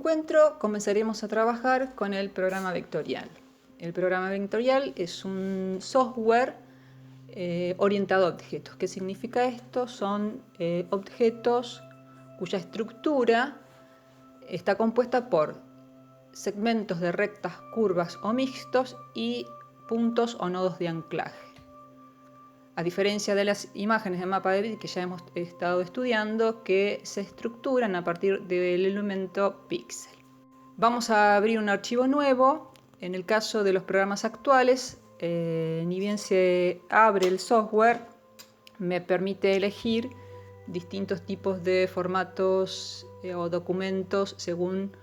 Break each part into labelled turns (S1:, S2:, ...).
S1: encuentro comenzaremos a trabajar con el programa vectorial. El programa vectorial es un software orientado a objetos. ¿Qué significa esto? Son objetos cuya estructura está compuesta por segmentos de rectas, curvas o mixtos y puntos o nodos de anclaje. A diferencia de las imágenes de mapa de bit que ya hemos estado estudiando, que se estructuran a partir del elemento píxel. Vamos a abrir un archivo nuevo. En el caso de los programas actuales, ni bien se abre el software, me permite elegir distintos tipos de formatos o documentos según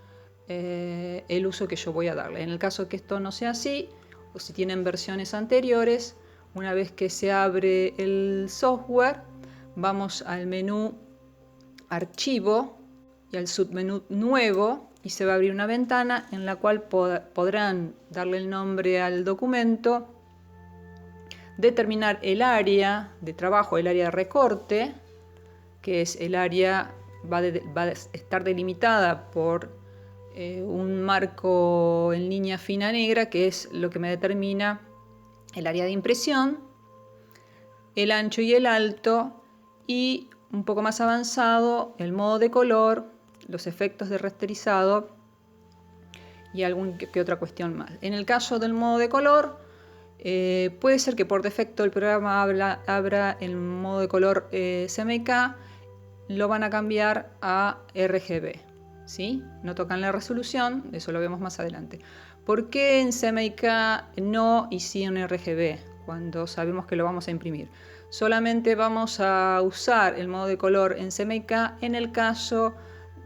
S1: el uso que yo voy a darle. En el caso que esto no sea así, o si tienen versiones anteriores, una vez que se abre el software, vamos al menú Archivo y al submenú Nuevo y se va a abrir una ventana en la cual podrán darle el nombre al documento, determinar el área de trabajo, el área de recorte, que es el área, va a estar delimitada por un marco en línea fina negra, que es lo que me determina el área de impresión, el ancho y el alto, y un poco más avanzado el modo de color, los efectos de rasterizado y alguna que otra cuestión más. En el caso del modo de color, puede ser que por defecto el programa abra el modo de color CMYK, lo van a cambiar a RGB, ¿sí? No tocan la resolución, eso lo vemos más adelante. ¿Por qué en CMYK no y sí en RGB cuando sabemos que lo vamos a imprimir? Solamente vamos a usar el modo de color en CMYK en el caso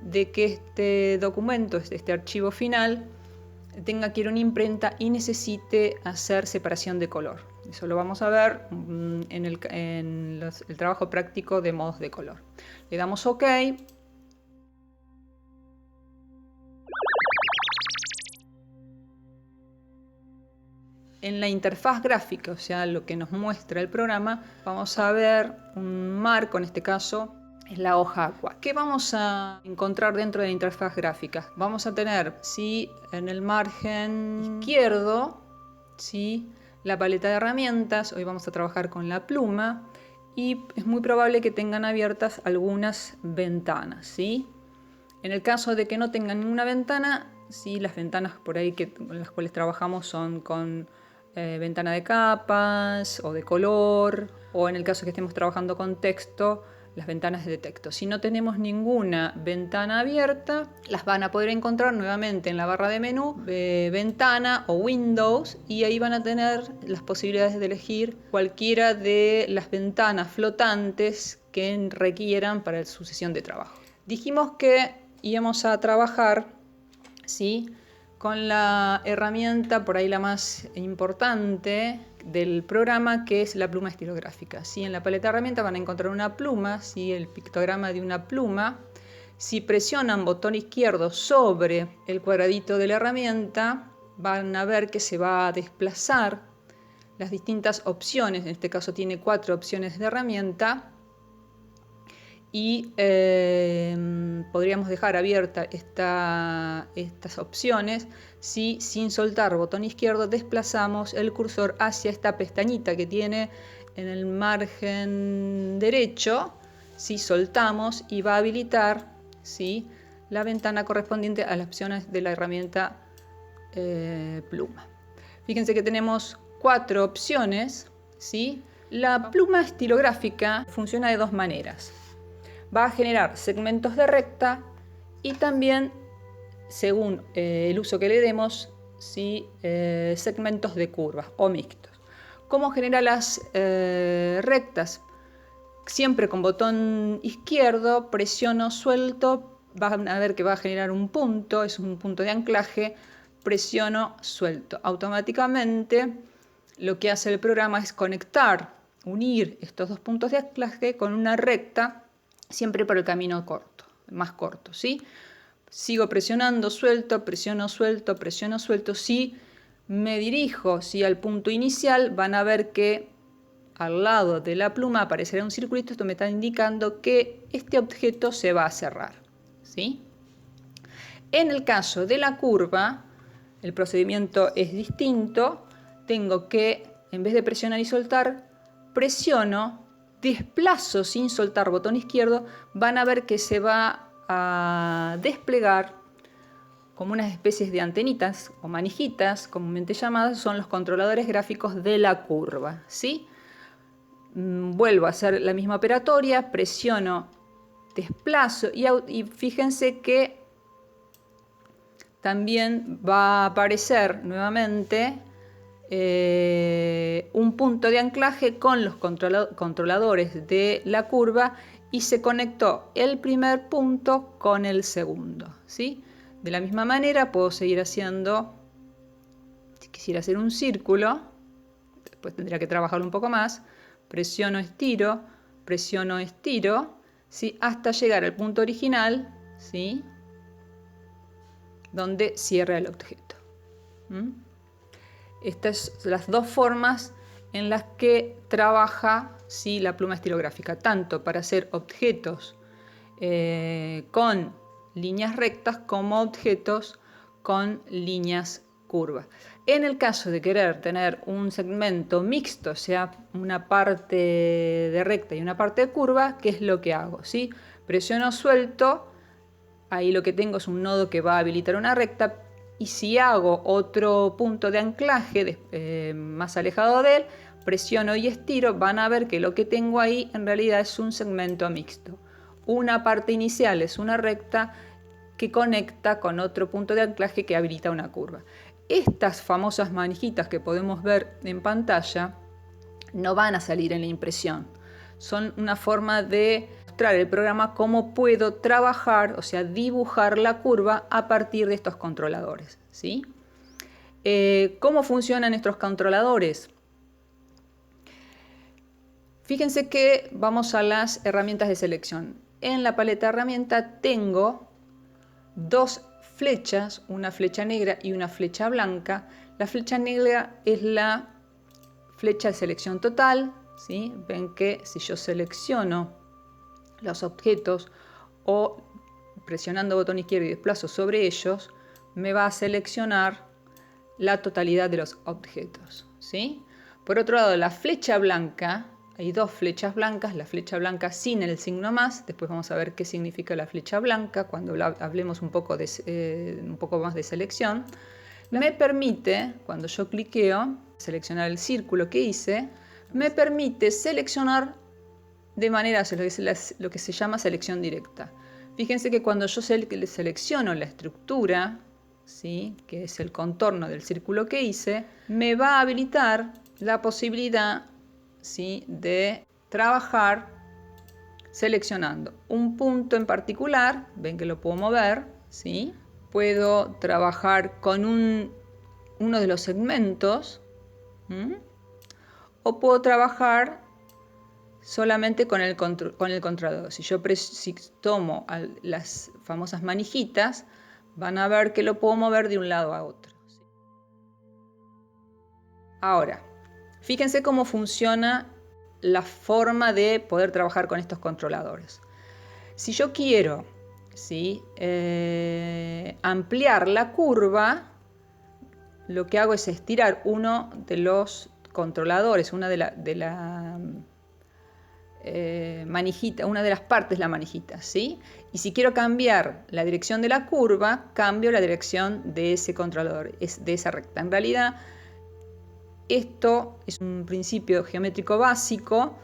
S1: de que este documento, este archivo final, tenga que ir a una imprenta y necesite hacer separación de color. Eso lo vamos a ver en el trabajo práctico de modos de color. Le damos OK. En la interfaz gráfica, o sea, lo que nos muestra el programa, vamos a ver un marco, en este caso es la hoja Aqua. ¿Qué vamos a encontrar dentro de la interfaz gráfica? Vamos a tener, sí, en el margen izquierdo, sí, la paleta de herramientas. Hoy vamos a trabajar con la pluma y es muy probable que tengan abiertas algunas ventanas, ¿sí? En el caso de que no tengan ninguna ventana, sí, las ventanas por ahí con las cuales trabajamos son con ventana de capas o de color, o en el caso que estemos trabajando con texto, las ventanas de texto. Si no tenemos ninguna ventana abierta, las van a poder encontrar nuevamente en la barra de menú, ventana o Windows, y ahí van a tener las posibilidades de elegir cualquiera de las ventanas flotantes que requieran para su sesión de trabajo. Dijimos que íbamos a trabajar, ¿sí?, con la herramienta por ahí la más importante del programa, que es la pluma estilográfica. ¿Sí? En la paleta de herramientas van a encontrar una pluma, ¿sí?, el pictograma de una pluma. Si presionan botón izquierdo sobre el cuadradito de la herramienta, van a ver que se va a desplazar las distintas opciones. En este caso tiene 4 opciones de herramienta. Y podríamos dejar abiertas estas opciones si, sin soltar botón izquierdo, desplazamos el cursor hacia esta pestañita que tiene en el margen derecho. Si soltamos, y va a habilitar, ¿sí?, la ventana correspondiente a las opciones de la herramienta pluma. Fíjense que tenemos 4 opciones, ¿sí? La pluma estilográfica funciona de 2 maneras. Va a generar segmentos de recta y también, según el uso que le demos, ¿sí?, segmentos de curvas o mixtos. ¿Cómo genera las rectas? Siempre con botón izquierdo, presiono suelto, van a ver que va a generar un punto, es un punto de anclaje, presiono suelto. Automáticamente lo que hace el programa es conectar, unir estos 2 puntos de anclaje con una recta, siempre por el camino corto, más corto, ¿sí? Sigo presionando suelto, presiono suelto, presiono suelto. Si me dirijo, ¿sí?, al punto inicial, van a ver que al lado de la pluma aparecerá un circulito. Esto me está indicando que este objeto se va a cerrar, ¿sí? En el caso de la curva, el procedimiento es distinto. Tengo que, en vez de presionar y soltar, presiono, desplazo sin soltar botón izquierdo. Van a ver que se va a desplegar como unas especies de antenitas o manijitas, comúnmente llamadas, son los controladores gráficos de la curva, ¿sí? Vuelvo a hacer la misma operatoria, presiono, desplazo y fíjense que también va a aparecer nuevamente un punto de anclaje con los controladores de la curva y se conectó el primer punto con el segundo, ¿sí? De la misma manera puedo seguir haciendo, si quisiera hacer un círculo, después tendría que trabajarlo un poco más, presiono, estiro, ¿sí? Hasta llegar al punto original, ¿sí? Donde cierra el objeto. Estas son las dos formas en las que trabaja, ¿sí?, la pluma estilográfica, tanto para hacer objetos con líneas rectas como objetos con líneas curvas. En el caso de querer tener un segmento mixto, o sea, una parte de recta y una parte de curva, ¿qué es lo que hago? ¿Sí? Presiono suelto, ahí lo que tengo es un nodo que va a habilitar una recta, y si hago otro punto de anclaje más alejado de él, presiono y estiro, van a ver que lo que tengo ahí en realidad es un segmento mixto. Una parte inicial es una recta que conecta con otro punto de anclaje que habilita una curva. Estas famosas manijitas que podemos ver en pantalla no van a salir en la impresión. Son una forma de mostrar el programa cómo puedo trabajar, o sea, dibujar la curva a partir de estos controladores, ¿sí? ¿Cómo funcionan estos controladores? Fíjense que vamos a las herramientas de selección. En la paleta de herramientas tengo dos flechas, una flecha negra y una flecha blanca. La flecha negra es la flecha de selección total, ¿sí? Ven que si yo selecciono los objetos o presionando botón izquierdo y desplazo sobre ellos, me va a seleccionar la totalidad de los objetos, ¿sí? Por otro lado, la flecha blanca, hay dos flechas blancas, la flecha blanca sin el signo más, después vamos a ver qué significa la flecha blanca cuando hablemos un poco más de selección. Me permite, cuando yo cliqueo, seleccionar el círculo que hice, me permite seleccionar de manera, lo que se llama selección directa. Fíjense que cuando yo selecciono la estructura, ¿sí?, que es el contorno del círculo que hice, me va a habilitar la posibilidad, ¿sí?, de trabajar seleccionando un punto en particular. Ven que lo puedo mover, ¿sí? Puedo trabajar con uno de los segmentos, o puedo trabajar solamente con el controlador. Si yo tomo las famosas manijitas, van a ver que lo puedo mover de un lado a otro. Ahora, fíjense cómo funciona la forma de poder trabajar con estos controladores. Si yo quiero, ¿sí?, ampliar la curva, lo que hago es estirar uno de los controladores, una de la manijita, una de las partes de la manijita, ¿sí? Y si quiero cambiar la dirección de la curva, cambio la dirección de ese controlador, de esa recta. En realidad, esto es un principio geométrico básico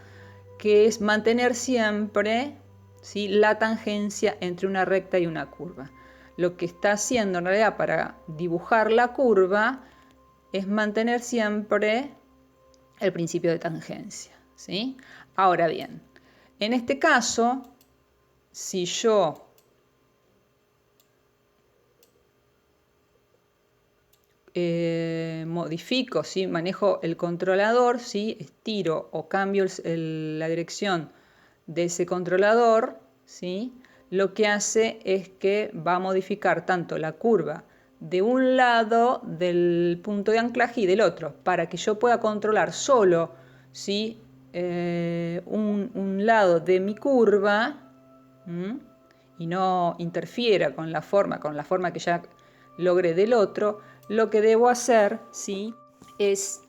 S1: que es mantener siempre, ¿sí?, la tangencia entre una recta y una curva. Lo que está haciendo en realidad para dibujar la curva es mantener siempre el principio de tangencia, ¿sí? Ahora bien, en este caso, si yo modifico, ¿sí?, manejo el controlador, ¿sí?, estiro o cambio la dirección de ese controlador, ¿sí?, lo que hace es que va a modificar tanto la curva de un lado del punto de anclaje y del otro, para que yo pueda controlar solo, ¿sí?, un lado de mi curva, y no interfiera con la forma que ya logré del otro, lo que debo hacer, ¿sí?, es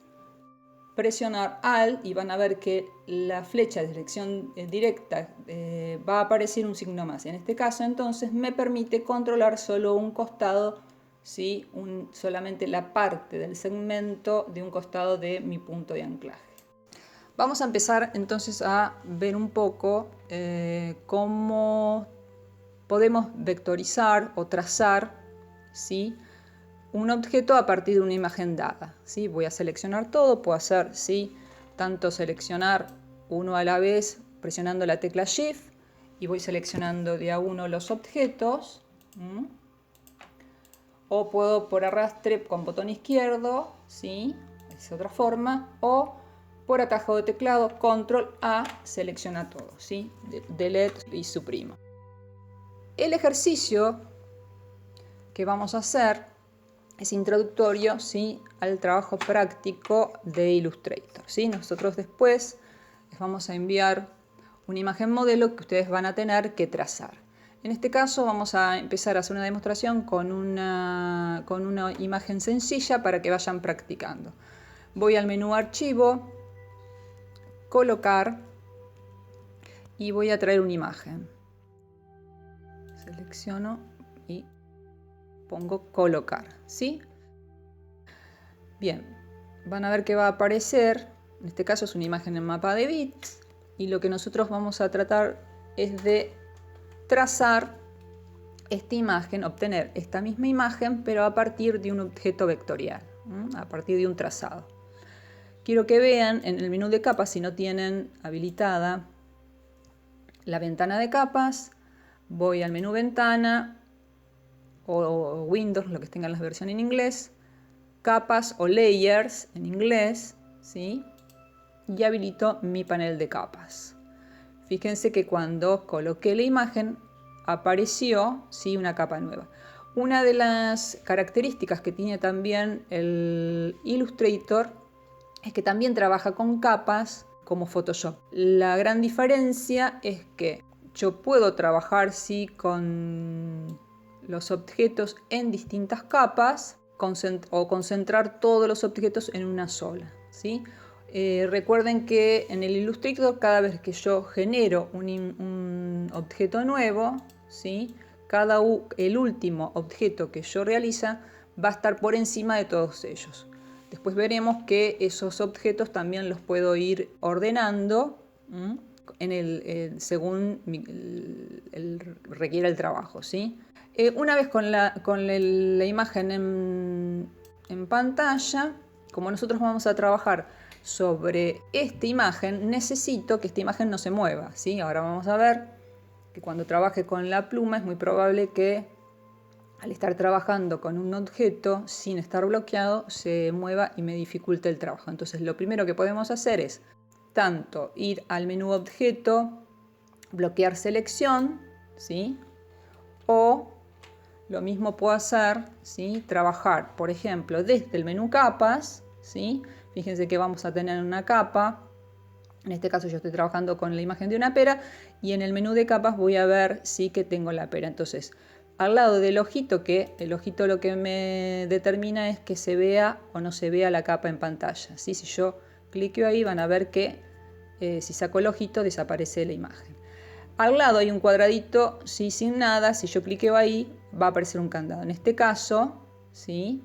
S1: presionar Alt y van a ver que la flecha de dirección directa va a aparecer un signo más. En este caso, entonces, me permite controlar solo un costado, ¿sí?, solamente la parte del segmento de un costado de mi punto de anclaje. Vamos a empezar entonces a ver un poco cómo podemos vectorizar o trazar, ¿sí?, un objeto a partir de una imagen dada, ¿sí? Voy a seleccionar todo, puedo hacer, ¿sí?, tanto seleccionar uno a la vez presionando la tecla Shift y voy seleccionando de a uno los objetos, o puedo por arrastre con botón izquierdo, ¿sí?, es otra forma, o por atajo de teclado Control A selecciona todo, ¿sí?, Delete y suprimo. El ejercicio que vamos a hacer es introductorio, ¿sí?, al trabajo práctico de Illustrator, ¿sí? Nosotros después les vamos a enviar una imagen modelo que ustedes van a tener que trazar. En este caso vamos a empezar a hacer una demostración con una imagen sencilla para que vayan practicando. Voy al menú Archivo, Colocar y voy a traer una imagen. Selecciono y pongo Colocar, ¿sí? Bien, van a ver que va a aparecer, en este caso es una imagen en mapa de bits, y lo que nosotros vamos a tratar es de trazar esta imagen, obtener esta misma imagen, pero a partir de un objeto vectorial, a partir de un trazado. Quiero que vean en el menú de capas, si no tienen habilitada la ventana de capas, voy al menú ventana o Windows, lo que tengan las versiones en inglés, capas o layers en inglés, ¿sí?, y habilito mi panel de capas. Fíjense que cuando coloqué la imagen apareció, ¿sí?, una capa nueva. Una de las características que tiene también el Illustrator es que también trabaja con capas como Photoshop. La gran diferencia es que yo puedo trabajar, sí, con los objetos en distintas capas o concentrar todos los objetos en una sola, ¿sí? Recuerden que en el Illustrator, cada vez que yo genero un objeto nuevo, ¿sí?, el último objeto que yo realiza va a estar por encima de todos ellos. Después veremos que esos objetos también los puedo ir ordenando según requiera el trabajo, ¿sí? Una vez con la imagen en pantalla, como nosotros vamos a trabajar sobre esta imagen, necesito que esta imagen no se mueva, ¿sí? Ahora vamos a ver que cuando trabaje con la pluma es muy probable que al estar trabajando con un objeto sin estar bloqueado se mueva y me dificulte el trabajo. Entonces lo primero que podemos hacer es tanto ir al menú objeto, bloquear selección, ¿sí?, o lo mismo puedo hacer, ¿sí?, trabajar, por ejemplo, desde el menú capas, ¿sí? Fíjense que vamos a tener una capa. En este caso yo estoy trabajando con la imagen de una pera y en el menú de capas voy a ver, sí, que tengo la pera. Entonces, al lado del ojito, que el ojito lo que me determina es que se vea o no se vea la capa en pantalla, ¿sí? Si yo cliqueo ahí van a ver que si saco el ojito desaparece la imagen. Al lado hay un cuadradito, ¿sí?, sin nada. Si yo cliqueo ahí va a aparecer un candado. En este caso, ¿sí?,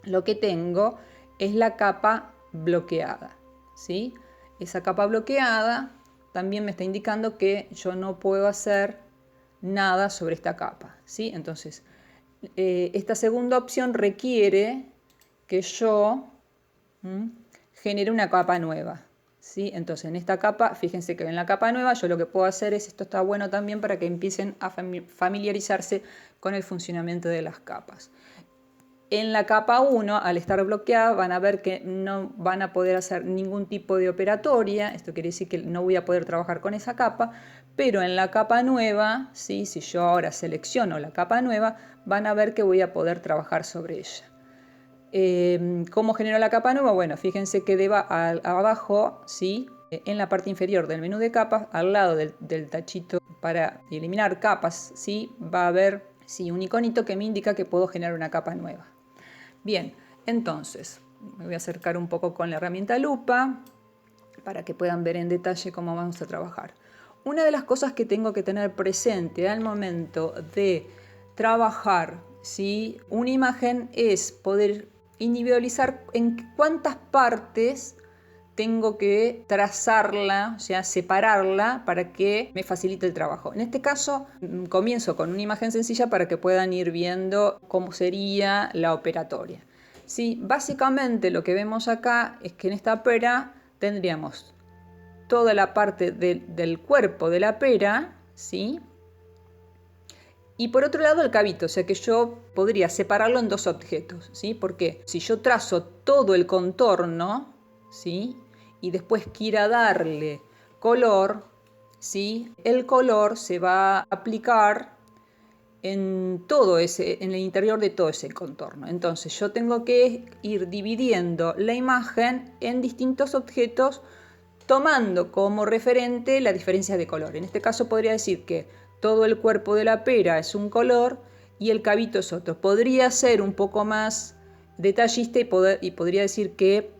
S1: lo que tengo es la capa bloqueada, ¿sí? Esa capa bloqueada también me está indicando que yo no puedo hacer nada sobre esta capa, ¿sí? Entonces, esta segunda opción requiere que yo genere una capa nueva, ¿sí? Entonces, en esta capa, fíjense que en la capa nueva yo lo que puedo hacer es, esto está bueno también para que empiecen a familiarizarse con el funcionamiento de las capas. En la capa 1, al estar bloqueada, van a ver que no van a poder hacer ningún tipo de operatoria. Esto quiere decir que no voy a poder trabajar con esa capa. Pero en la capa nueva, ¿sí?, si yo ahora selecciono la capa nueva, van a ver que voy a poder trabajar sobre ella. ¿Cómo genero la capa nueva? Bueno, fíjense que abajo, ¿sí?, en la parte inferior del menú de capas, al lado del tachito para eliminar capas, ¿sí? Va a haber un iconito que me indica que puedo generar una capa nueva. Bien, entonces me voy a acercar un poco con la herramienta lupa para que puedan ver en detalle cómo vamos a trabajar. Una de las cosas que tengo que tener presente al momento de trabajar, ¿sí?, una imagen es poder individualizar en cuántas partes tengo que trazarla, o sea, separarla para que me facilite el trabajo. En este caso, comienzo con una imagen sencilla para que puedan ir viendo cómo sería la operatoria. Sí, básicamente lo que vemos acá es que en esta pera tendríamos toda la parte del cuerpo de la pera, ¿sí? Y por otro lado el cabito, o sea que yo podría separarlo en dos objetos, ¿sí? Porque si yo trazo todo el contorno, ¿sí?, y después quiera darle color, ¿sí?, el color se va a aplicar en el interior de todo ese contorno. Entonces yo tengo que ir dividiendo la imagen en distintos objetos, tomando como referente la diferencia de color. En este caso podría decir que todo el cuerpo de la pera es un color y el cabito es otro. Podría ser un poco más detallista y podría decir que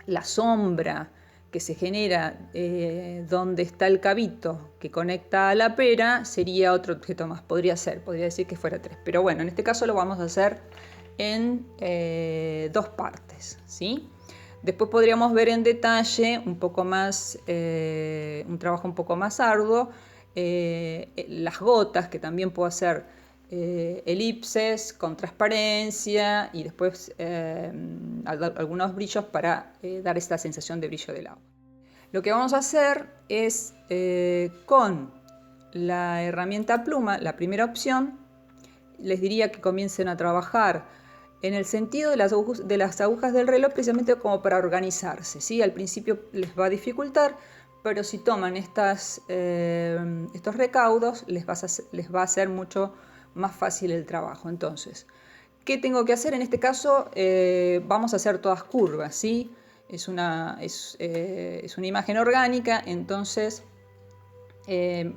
S1: la sombra que se genera donde está el cabito que conecta a la pera sería otro objeto más. Podría decir que fuera 3. Pero bueno, en este caso lo vamos a hacer en 2 partes, ¿sí? Después podríamos ver en detalle un poco más, un trabajo un poco más arduo, las gotas, que también puedo hacer elipses con transparencia y después algunos brillos para dar esta sensación de brillo del agua. Lo que vamos a hacer es con la herramienta pluma, la primera opción, les diría que comiencen a trabajar en el sentido de las agujas del reloj, precisamente como para organizarse, ¿sí? Al principio les va a dificultar, pero si toman estos recaudos les va a hacer mucho más fácil el trabajo. Entonces, ¿qué tengo que hacer? En este caso vamos a hacer todas curvas, ¿sí? Es una imagen orgánica, entonces es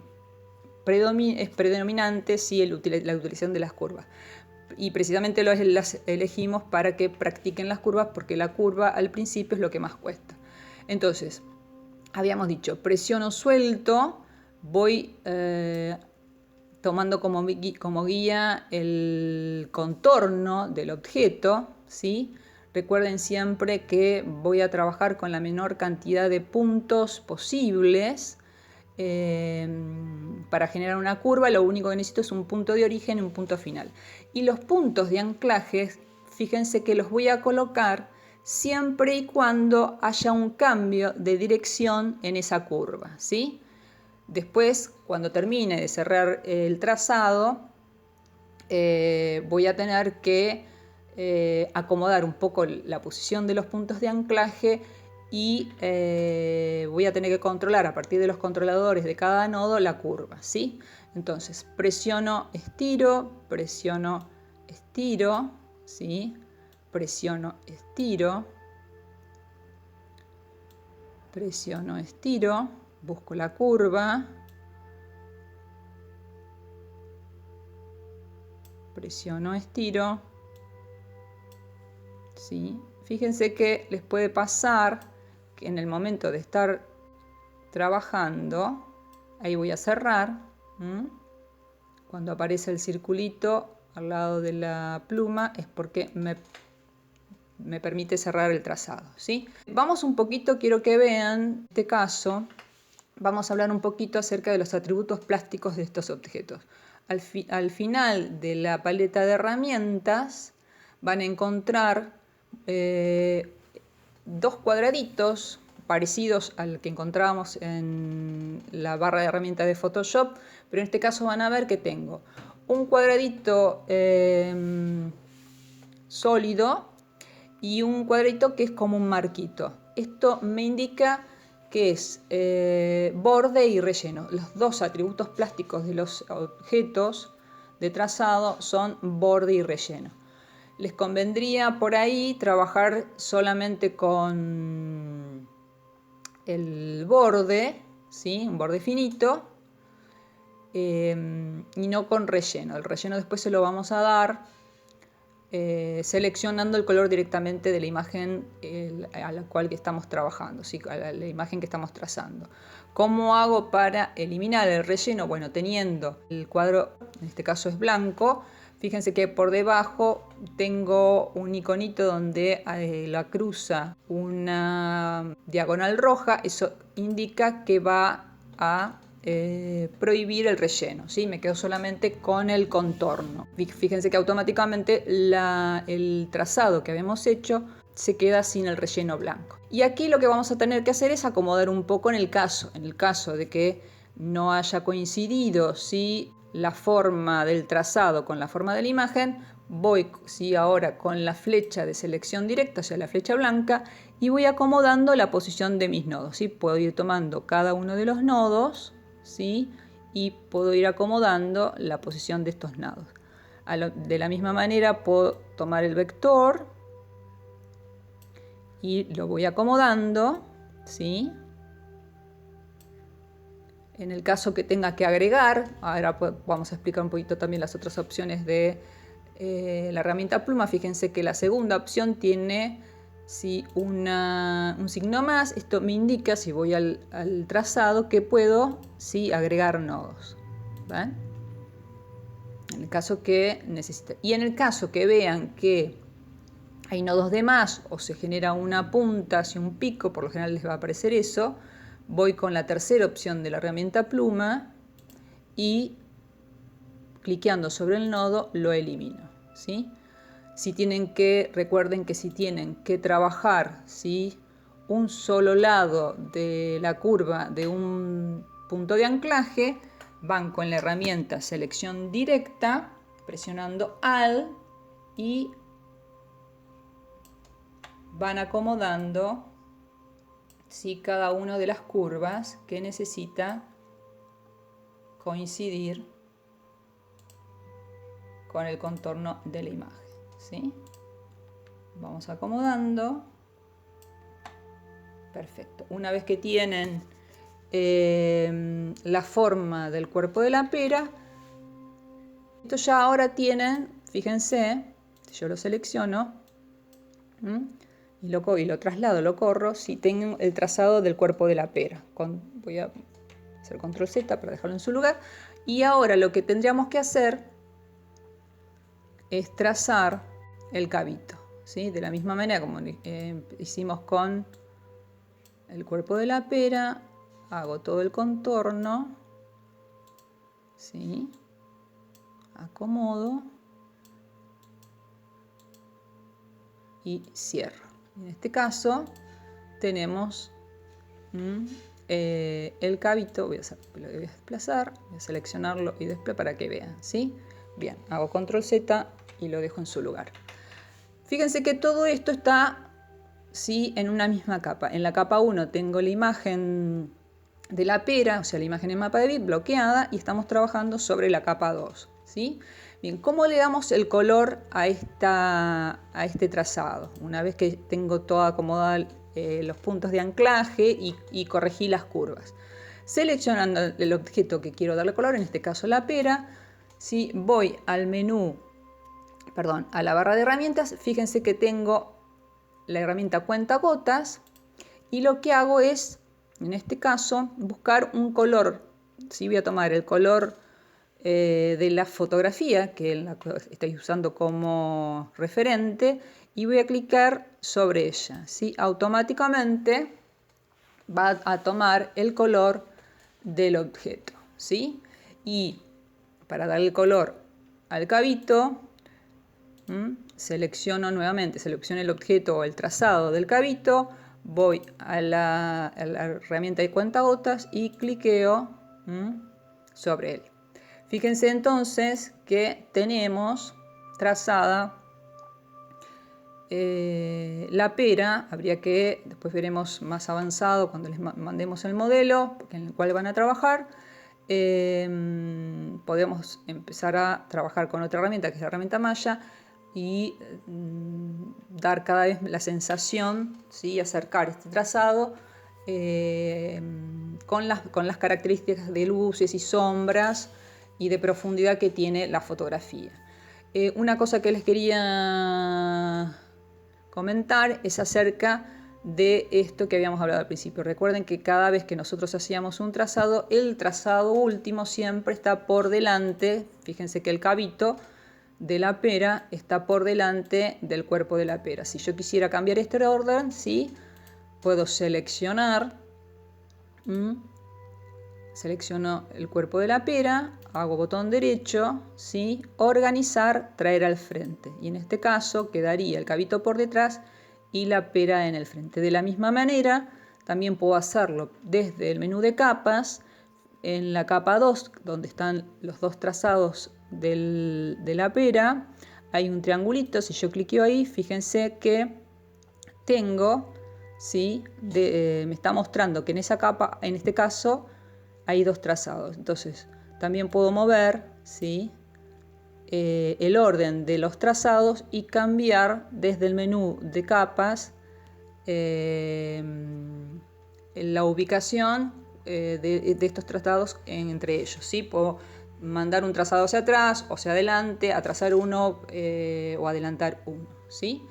S1: predominante, ¿sí?, la utilización de las curvas. Y precisamente las elegimos para que practiquen las curvas, porque la curva al principio es lo que más cuesta. Entonces, habíamos dicho, presiono suelto, voy tomando como guía el contorno del objeto, ¿sí? Recuerden siempre que voy a trabajar con la menor cantidad de puntos posibles. Para generar una curva lo único que necesito es un punto de origen y un punto final. Y los puntos de anclaje, fíjense que los voy a colocar siempre y cuando haya un cambio de dirección en esa curva, ¿sí? Después, cuando termine de cerrar el trazado, voy a tener que acomodar un poco la posición de los puntos de anclaje y voy a tener que controlar a partir de los controladores de cada nodo la curva, ¿sí? Entonces presiono, estiro, ¿sí? Presiono, estiro, busco la curva, presiono, estiro, ¿sí? Fíjense que les puede pasar que en el momento de estar trabajando, ahí voy a cerrar, cuando aparece el circulito al lado de la pluma es porque me permite cerrar el trazado, ¿sí? Vamos un poquito, quiero que vean, en este caso, vamos a hablar un poquito acerca de los atributos plásticos de estos objetos. Al final de la paleta de herramientas van a encontrar 2 cuadraditos parecidos al que encontrábamos en la barra de herramientas de Photoshop, pero en este caso van a ver que tengo un cuadradito sólido y un cuadradito que es como un marquito. Esto me indica que es borde y relleno. Los 2 atributos plásticos de los objetos de trazado son borde y relleno. Les convendría por ahí trabajar solamente con el borde, ¿sí?, un borde finito, y no con relleno. El relleno después se lo vamos a dar seleccionando el color directamente de la imagen a la cual que estamos trabajando, ¿sí? A la imagen que estamos trazando. ¿Cómo hago para eliminar el relleno? Bueno, teniendo el cuadro, en este caso es blanco, fíjense que por debajo tengo un iconito donde la cruza una diagonal roja. Eso indica que va a prohibir el relleno, ¿sí? Me quedo solamente con el contorno. Fíjense que automáticamente el trazado que habíamos hecho se queda sin el relleno blanco. Y aquí lo que vamos a tener que hacer es acomodar un poco en el caso de que no haya coincidido, ¿sí?, la forma del trazado con la forma de la imagen. Voy, ¿sí?, ahora con la flecha de selección directa, o sea, la flecha blanca, y voy acomodando la posición de mis nodos, ¿sí? Puedo ir tomando cada uno de los nodos, ¿sí?, y puedo ir acomodando la posición de estos nodos. De la misma manera puedo tomar el vector y lo voy acomodando, ¿sí? En el caso que tenga que agregar, ahora vamos a explicar un poquito también las otras opciones de la herramienta pluma. Fíjense que la segunda opción tiene, ¿sí?, un signo más. Esto me indica, si voy al trazado, que puedo, ¿sí?, agregar nodos. ¿Ven? En el caso que necesite. Y en el caso que vean que hay nodos de más o se genera una punta hacia un pico, por lo general les va a aparecer eso, voy con la tercera opción de la herramienta pluma y cliqueando sobre el nodo lo elimino, ¿sí? Recuerden que si tienen que trabajar, ¿sí?, un solo lado de la curva de un punto de anclaje, van con la herramienta selección directa, presionando Alt y van acomodando, ¿sí?, cada una de las curvas que necesita coincidir con el contorno de la imagen, ¿sí? Vamos acomodando. Perfecto. Una vez que tienen la forma del cuerpo de la pera, esto ya ahora tienen, fíjense, yo lo selecciono y lo traslado, lo corro, si tengo el trazado del cuerpo de la pera. Voy a hacer control Z para dejarlo en su lugar. Y ahora lo que tendríamos que hacer es trazar el cabito, ¿sí? De la misma manera como hicimos con el cuerpo de la pera, hago todo el contorno, ¿sí?, acomodo y cierro. En este caso tenemos el cabito. Lo voy a desplazar, voy a seleccionarlo y desplazar para que vean, ¿sí? Bien, hago control Z y lo dejo en su lugar. Fíjense que todo esto está, ¿sí?, en una misma capa. En la capa 1 tengo la imagen de la pera, o sea, la imagen en mapa de bit bloqueada, y estamos trabajando sobre la capa 2, ¿sí? Bien, ¿cómo le damos el color a este trazado? Una vez que tengo todo acomodado, los puntos de anclaje y corregí las curvas. Seleccionando el objeto que quiero darle color, en este caso la pera, ¿sí?, voy al menú, a la barra de herramientas. Fíjense que tengo la herramienta cuentagotas y lo que hago es, en este caso, buscar un color. ¿Sí? Voy a tomar el color de la fotografía que estoy usando como referente y voy a clicar sobre ella, ¿sí? Automáticamente va a tomar el color del objeto, ¿sí? Y para darle el color al cabito, selecciono el objeto o el trazado del cabito, voy a la herramienta de cuentagotas y cliqueo sobre él. Fíjense entonces que tenemos trazada la pera. Habría que, después veremos más avanzado cuando les mandemos el modelo en el cual van a trabajar, podemos empezar a trabajar con otra herramienta que es la herramienta malla y dar cada vez la sensación, ¿sí?, acercar este trazado con las características de luces y sombras y de profundidad que tiene la fotografía. Una cosa que les quería comentar es acerca de esto que habíamos hablado al principio. Recuerden que cada vez que nosotros hacíamos un trazado, el trazado último siempre está por delante. Fíjense que el cabito de la pera está por delante del cuerpo de la pera. Si yo quisiera cambiar este orden, ¿sí? Puedo seleccionar, selecciono el cuerpo de la pera, hago botón derecho, ¿sí? Organizar, traer al frente. Y en este caso quedaría el cabito por detrás y la pera en el frente. De la misma manera, también puedo hacerlo desde el menú de capas, en la capa 2, donde están los dos trazados de la pera, hay un triangulito. Si yo cliqueo ahí, fíjense que tengo, ¿sí? Me está mostrando que en esa capa, en este caso, hay dos trazados. Entonces, también puedo mover, ¿sí? El orden de los trazados y cambiar desde el menú de capas la ubicación de estos trazados entre ellos, ¿sí? Puedo mandar un trazado hacia atrás o hacia adelante, atrasar uno o adelantar uno, ¿sí?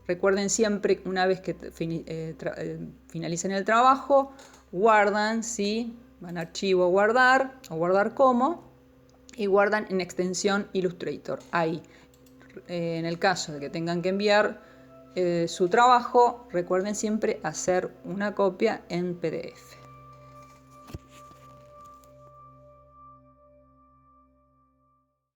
S1: Recuerden siempre, una vez que finalicen el trabajo, guardan, ¿sí? Van a archivo, guardar o guardar como, y guardan en extensión Illustrator. Ahí, en el caso de que tengan que enviar su trabajo, recuerden siempre hacer una copia en PDF.